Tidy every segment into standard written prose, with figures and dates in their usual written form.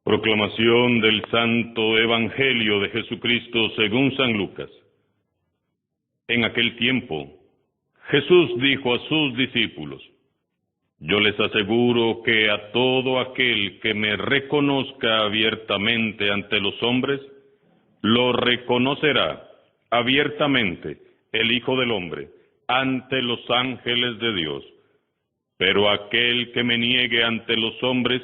Proclamación del Santo Evangelio de Jesucristo según San Lucas. En aquel tiempo, Jesús dijo a sus discípulos: Yo les aseguro que a todo aquel que me reconozca abiertamente ante los hombres, lo reconocerá abiertamente el Hijo del Hombre ante los ángeles de Dios. Pero aquel que me niegue ante los hombres,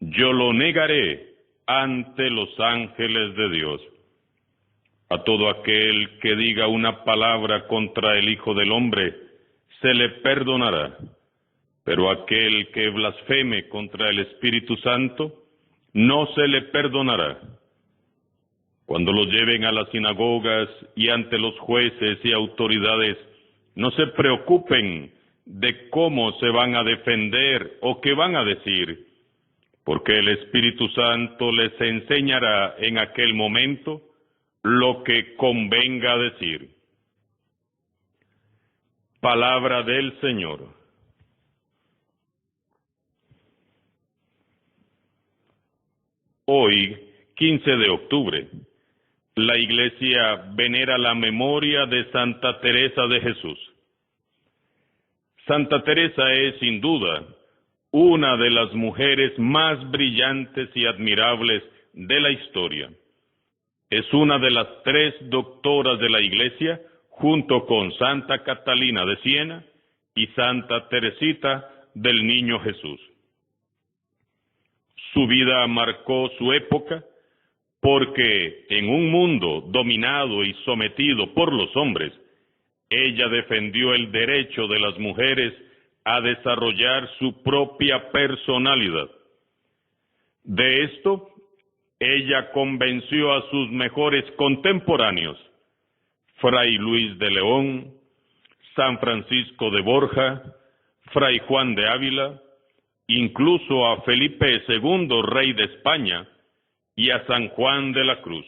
yo lo negaré ante los ángeles de Dios. A todo aquel que diga una palabra contra el Hijo del Hombre, se le perdonará. Pero aquel que blasfeme contra el Espíritu Santo, no se le perdonará. Cuando los lleven a las sinagogas y ante los jueces y autoridades, no se preocupen de cómo se van a defender o qué van a decir, porque el Espíritu Santo les enseñará en aquel momento lo que convenga decir. Palabra del Señor. Hoy, 15 de octubre, la Iglesia venera la memoria de Santa Teresa de Jesús. Santa Teresa es, sin duda, una de las mujeres más brillantes y admirables de la historia. Es una de las 3 doctoras de la Iglesia, junto con Santa Catalina de Siena y Santa Teresita del Niño Jesús. Su vida marcó su época porque en un mundo dominado y sometido por los hombres, ella defendió el derecho de las mujeres a desarrollar su propia personalidad. De esto, ella convenció a sus mejores contemporáneos, Fray Luis de León, San Francisco de Borja, Fray Juan de Ávila, incluso a Felipe II, rey de España, y a San Juan de la Cruz,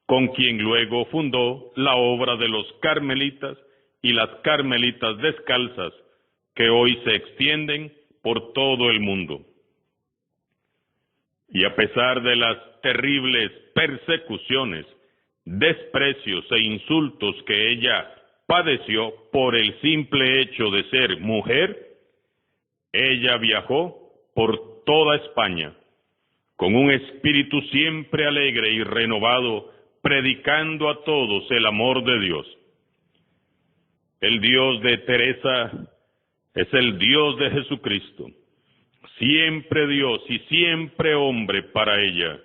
con quien luego fundó la obra de los carmelitas y las carmelitas descalzas, que hoy se extienden por todo el mundo. Y a pesar de las terribles persecuciones, desprecios e insultos que ella padeció por el simple hecho de ser mujer, ella viajó por toda España, con un espíritu siempre alegre y renovado, predicando a todos el amor de Dios. El Dios de Teresa es el Dios de Jesucristo, siempre Dios y siempre hombre para ella.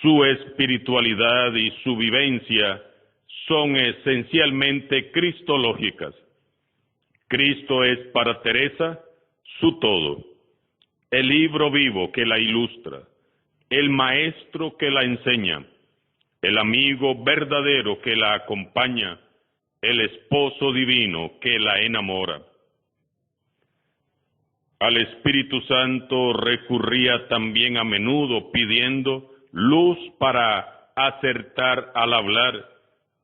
Su espiritualidad y su vivencia son esencialmente cristológicas. Cristo es para Teresa su todo, el libro vivo que la ilustra, el maestro que la enseña, el amigo verdadero que la acompaña, el esposo divino que la enamora. Al Espíritu Santo recurría también a menudo pidiendo luz para acertar al hablar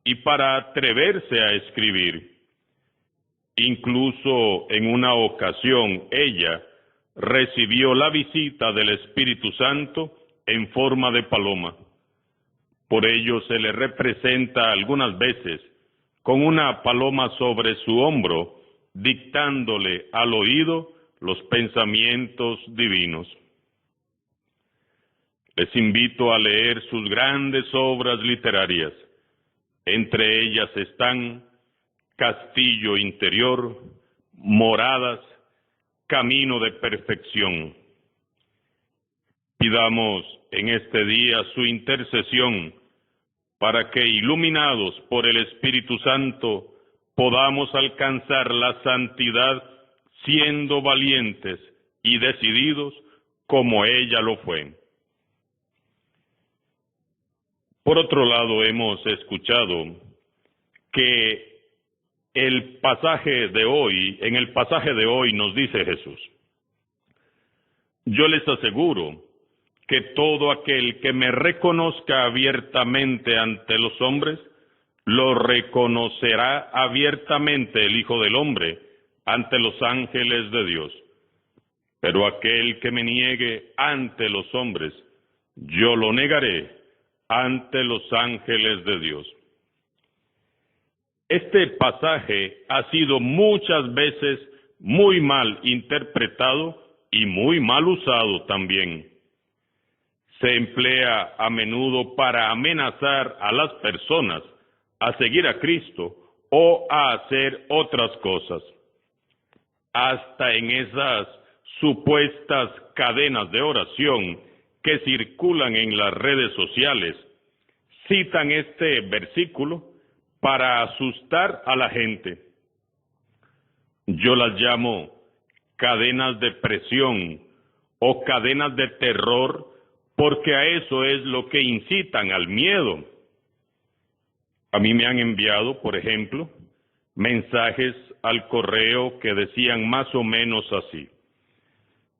y para atreverse a escribir. Incluso en una ocasión ella recibió la visita del Espíritu Santo en forma de paloma. Por ello se le representa algunas veces con una paloma sobre su hombro, dictándole al oído los pensamientos divinos. Les invito a leer sus grandes obras literarias. Entre ellas están Castillo Interior, Moradas, Camino de Perfección. Pidamos en este día su intercesión para que, iluminados por el Espíritu Santo, podamos alcanzar la santidad siendo valientes y decididos como ella lo fue. Por otro lado, hemos escuchado que en el pasaje de hoy nos dice Jesús: Yo les aseguro que todo aquel que me reconozca abiertamente ante los hombres, lo reconocerá abiertamente el Hijo del Hombre ante los ángeles de Dios. Pero aquel que me niegue ante los hombres, yo lo negaré ante los ángeles de Dios. Este pasaje ha sido muchas veces muy mal interpretado y muy mal usado también. Se emplea a menudo para amenazar a las personas a seguir a Cristo o a hacer otras cosas. Hasta en esas supuestas cadenas de oración que circulan en las redes sociales, citan este versículo para asustar a la gente. Yo las llamo cadenas de presión o cadenas de terror, porque a eso es lo que incitan, al miedo. A mí me han enviado, por ejemplo, mensajes al correo que decían más o menos así: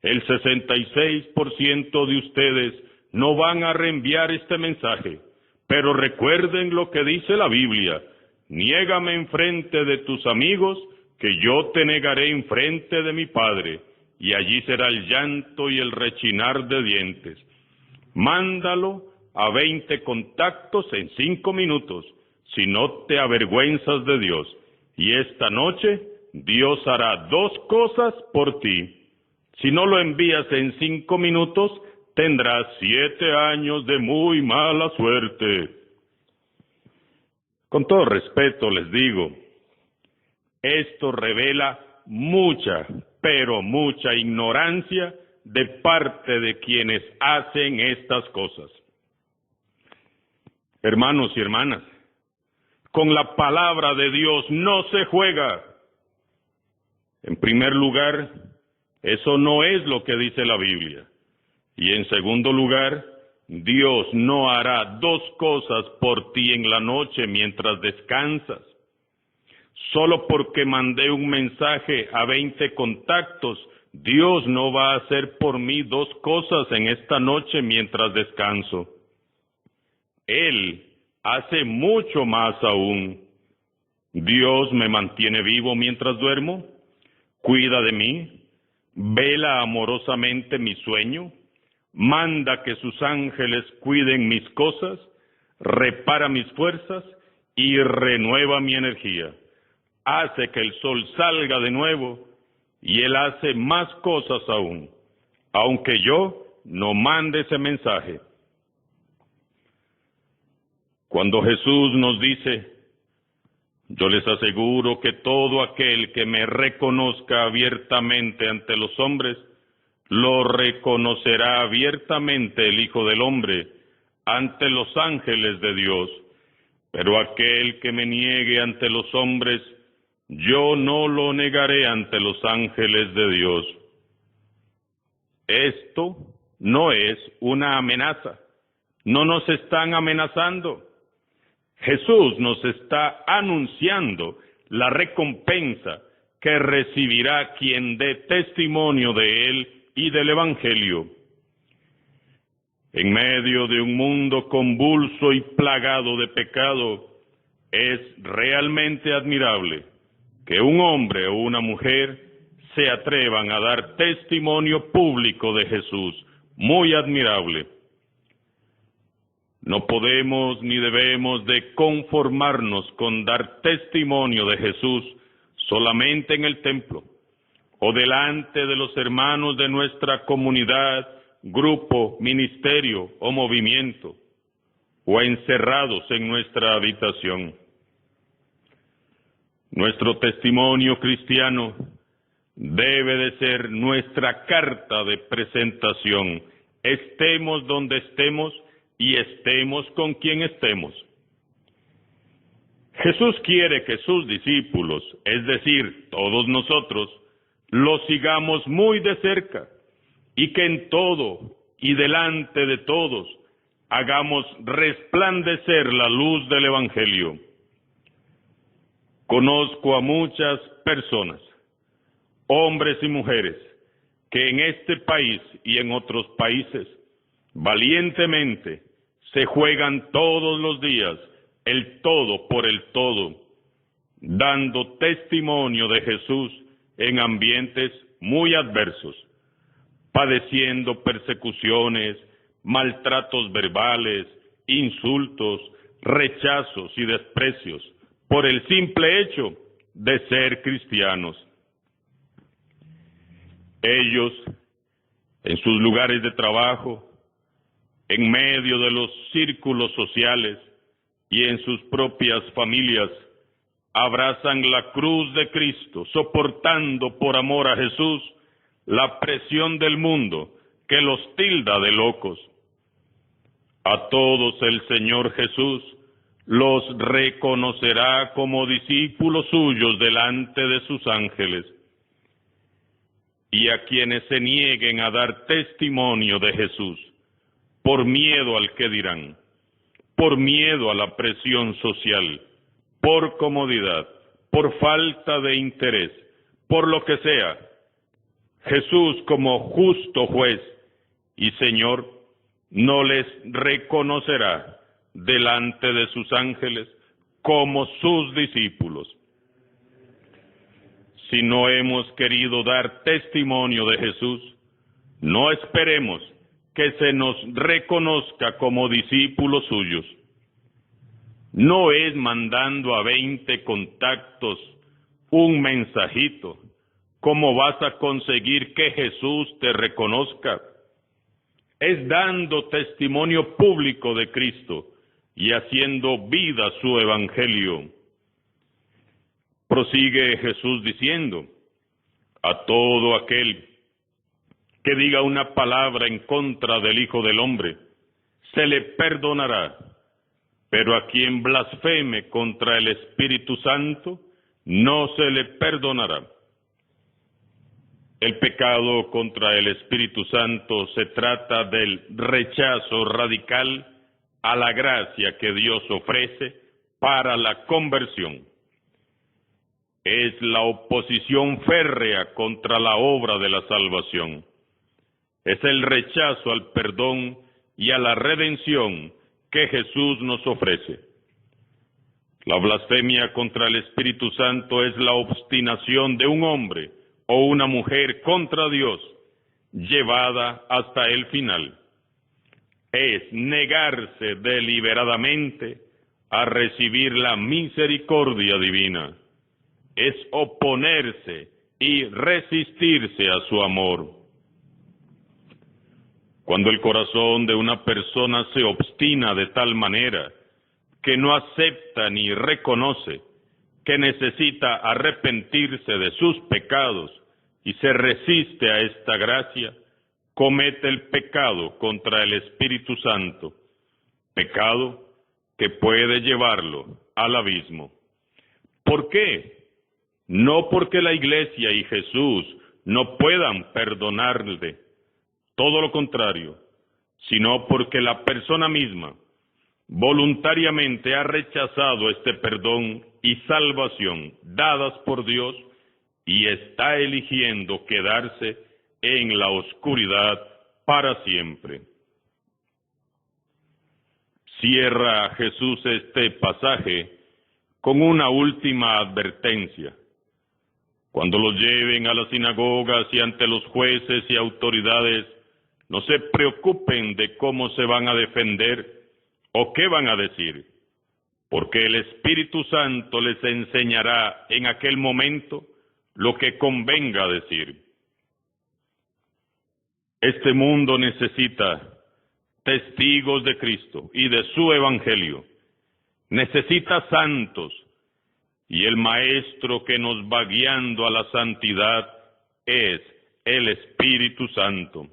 el 66% de ustedes no van a reenviar este mensaje, pero recuerden lo que dice la Biblia: niégame enfrente de tus amigos, que yo te negaré enfrente de mi Padre, y allí será el llanto y el rechinar de dientes. Mándalo a 20 contactos en 5 minutos, si no te avergüenzas de Dios. Y esta noche Dios hará 2 cosas por ti. Si no lo envías en 5 minutos, tendrás 7 años de muy mala suerte. Con todo respeto les digo, esto revela mucha, pero mucha ignorancia de parte de quienes hacen estas cosas. Hermanos y hermanas, con la palabra de Dios no se juega. En primer lugar, eso no es lo que dice la Biblia. Y en segundo lugar, Dios no hará 2 cosas por ti en la noche mientras descansas. Solo porque mandé un mensaje a 20 contactos, Dios no va a hacer por mí 2 cosas en esta noche mientras descanso. Él hace mucho más aún. Dios me mantiene vivo mientras duermo, cuida de mí, vela amorosamente mi sueño, manda que sus ángeles cuiden mis cosas, repara mis fuerzas y renueva mi energía. Hace que el sol salga de nuevo y Él hace más cosas aún, aunque yo no mande ese mensaje. Cuando Jesús nos dice: yo les aseguro que todo aquel que me reconozca abiertamente ante los hombres, lo reconocerá abiertamente el Hijo del Hombre ante los ángeles de Dios. Pero aquel que me niegue ante los hombres, yo no lo negaré ante los ángeles de Dios. Esto no es una amenaza. No nos están amenazando. Jesús nos está anunciando la recompensa que recibirá quien dé testimonio de Él y del Evangelio. En medio de un mundo convulso y plagado de pecado, es realmente admirable que un hombre o una mujer se atrevan a dar testimonio público de Jesús. Muy admirable. No podemos ni debemos de conformarnos con dar testimonio de Jesús solamente en el templo o delante de los hermanos de nuestra comunidad, grupo, ministerio o movimiento, o encerrados en nuestra habitación. Nuestro testimonio cristiano debe de ser nuestra carta de presentación, estemos donde estemos y estemos con quien estemos. Jesús quiere que sus discípulos, es decir, todos nosotros, lo sigamos muy de cerca y que en todo y delante de todos hagamos resplandecer la luz del Evangelio. Conozco a muchas personas, hombres y mujeres, que en este país y en otros países valientemente se juegan todos los días el todo por el todo, dando testimonio de Jesús en ambientes muy adversos. padeciendo persecuciones, maltratos verbales, insultos, rechazos y desprecios por el simple hecho de ser cristianos. Ellos, en sus lugares de trabajo, en medio de los círculos sociales y en sus propias familias, abrazan la cruz de Cristo, soportando por amor a Jesús la presión del mundo que los tilda de locos. A todos el Señor Jesús los reconocerá como discípulos suyos delante de sus ángeles. Y a quienes se nieguen a dar testimonio de Jesús, por miedo al que dirán, por miedo a la presión social, por comodidad, por falta de interés, por lo que sea, Jesús como justo juez y Señor no les reconocerá delante de sus ángeles como sus discípulos. Si no hemos querido dar testimonio de Jesús, no esperemos que se nos reconozca como discípulos suyos. No es mandando a 20 contactos un mensajito cómo vas a conseguir que Jesús te reconozca. Es dando testimonio público de Cristo y haciendo vida su evangelio. Prosigue Jesús diciendo: a todo aquel que diga una palabra en contra del Hijo del Hombre, se le perdonará, pero a quien blasfeme contra el Espíritu Santo, no se le perdonará. El pecado contra el Espíritu Santo se trata del rechazo radical a la gracia que Dios ofrece para la conversión. Es la oposición férrea contra la obra de la salvación. Es el rechazo al perdón y a la redención que Jesús nos ofrece. La blasfemia contra el Espíritu Santo es la obstinación de un hombre o una mujer contra Dios, llevada hasta el final. Es negarse deliberadamente a recibir la misericordia divina. Es oponerse y resistirse a su amor. Cuando el corazón de una persona se obstina de tal manera que no acepta ni reconoce que necesita arrepentirse de sus pecados y se resiste a esta gracia, comete el pecado contra el Espíritu Santo, pecado que puede llevarlo al abismo. ¿Por qué? No porque la Iglesia y Jesús no puedan perdonarle, todo lo contrario, sino porque la persona misma voluntariamente ha rechazado este perdón y salvación dadas por Dios y está eligiendo quedarse en la oscuridad para siempre. Cierra Jesús este pasaje con una última advertencia. Cuando los lleven a las sinagogas y ante los jueces y autoridades, no se preocupen de cómo se van a defender o qué van a decir, porque el Espíritu Santo les enseñará en aquel momento lo que convenga decir. Este mundo necesita testigos de Cristo y de su Evangelio. Necesita santos, y el Maestro que nos va guiando a la santidad es el Espíritu Santo.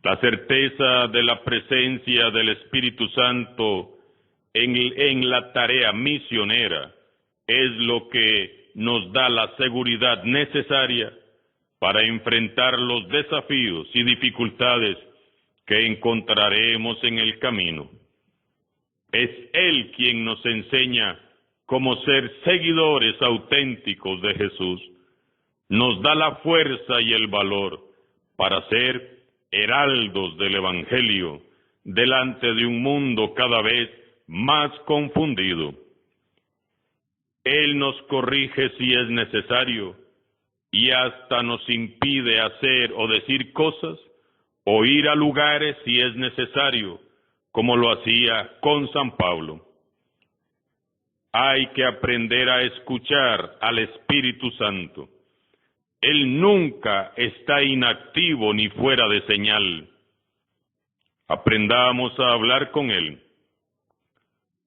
La certeza de la presencia del Espíritu Santo en la tarea misionera es lo que nos da la seguridad necesaria para enfrentar los desafíos y dificultades que encontraremos en el camino. Es Él quien nos enseña cómo ser seguidores auténticos de Jesús. Nos da la fuerza y el valor para ser heraldos del Evangelio delante de un mundo cada vez más confundido. Él nos corrige si es necesario y hasta nos impide hacer o decir cosas o ir a lugares si es necesario, como lo hacía con San Pablo. Hay que aprender a escuchar al Espíritu Santo. Él nunca está inactivo ni fuera de señal. Aprendamos a hablar con Él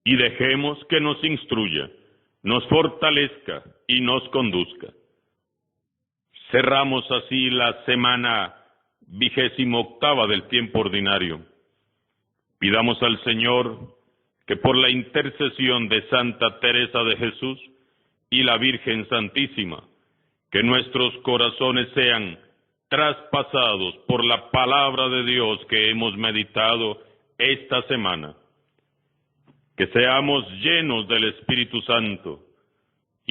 y dejemos que nos instruya, nos fortalezca y nos conduzca. Cerramos así la semana 28ª del tiempo ordinario. Pidamos al Señor que por la intercesión de Santa Teresa de Jesús y la Virgen Santísima, que nuestros corazones sean traspasados por la palabra de Dios que hemos meditado esta semana, que seamos llenos del Espíritu Santo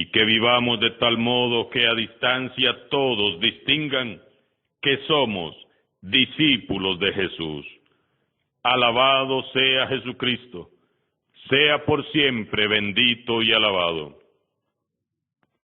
y que vivamos de tal modo que a distancia todos distingan que somos discípulos de Jesús. Alabado sea Jesucristo, sea por siempre bendito y alabado.